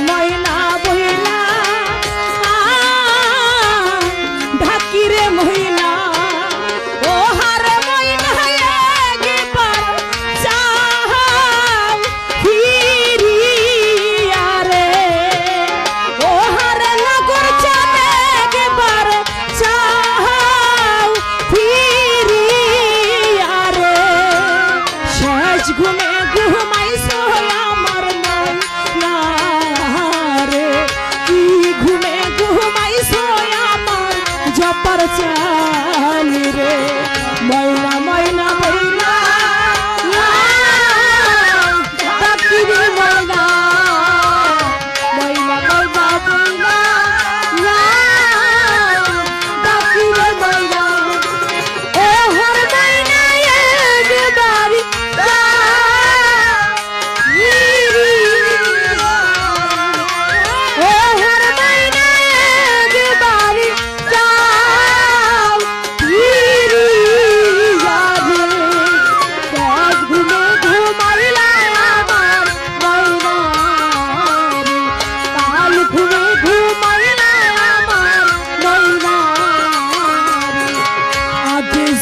ময়না বইলা ঢাকি রে ময়না ও হার ময়না একবার চাও ফিরিয়া রে ও হার নগর চলে একবার চাও ফিরিয়া রে শেষ ঘুমে ঘুমাইছো আমার ময়না রে কি ঘুমে ঘুমাইছো আমার জপার চালি রে ময়না ময়না বইলা ডাকি রে ময়না ময়না ময়না বইলা ডাকি রে ময়না ও হর ময়না একবারি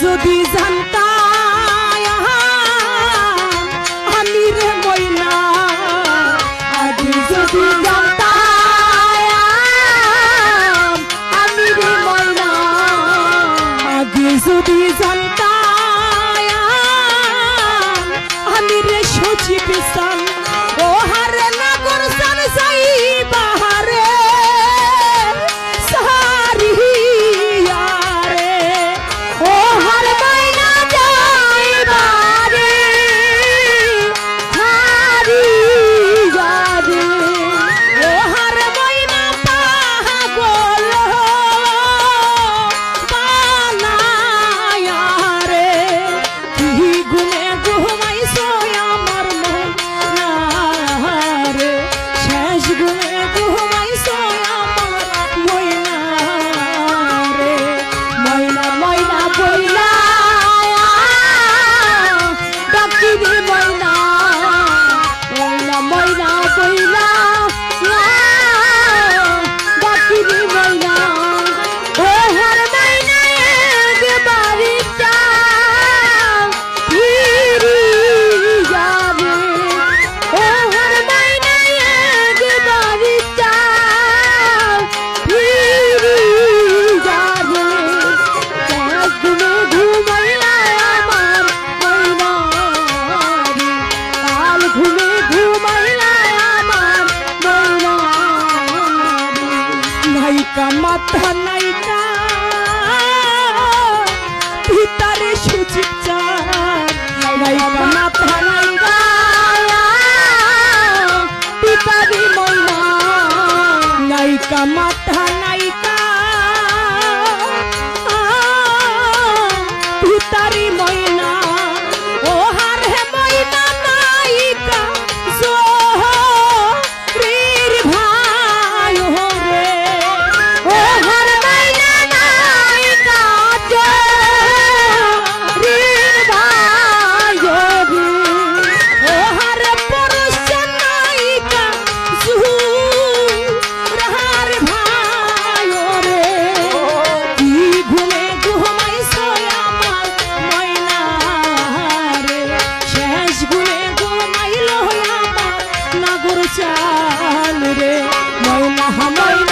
যদি জানতাম আমি রে ময়না আগে যদি জানতাম আমি রে ময়না আগে যদি জানতাম আমি রে সচিব সান ও হারে নগর সান যাই বাহারে সারিয়া রে ও হার ময়না যাই বারে হারিয়া রে ও হার ময়না পাগল বানায়া রে কি ঘুমে ঘুমাইছো আমার ময়না রে শেষ ঘুমে ঘুমাইছো আমার ময়না রে ময়না ময়না বইলা ডাকি রে ময়না ময়না ময়না বইলা ডাকি রে ময়না ও হর ময়না একবারি চাও ফিরিয়া রে ও হর ময়না একবারি চাও ফিরিয়া রে শেষ ঘুমে ঘুমাইলা আমার ময়না রে কাল ঘুমে ঘুমাইলা আমার ময়না রে নাইকা মাথা নাইকা ভিতরে সুচিপ চার নাইকা মাথা নাইকা ভিতরে ময়না নাইকা মাথা নাইকা ভিতরে ময়না ও হার হে ময়না নাইকা জোহরের ভাই রে ও হার ময়না নাইকা জোহরের ভাই রে ও হার পুরুষ নাইকা জুহরার ভাই রে কি ঘুমে ঘুমাইছো আমার ময়না রে শেষ ঘুমে ঘুমাইলো আমার নাগর চাল রে ময়না ময়না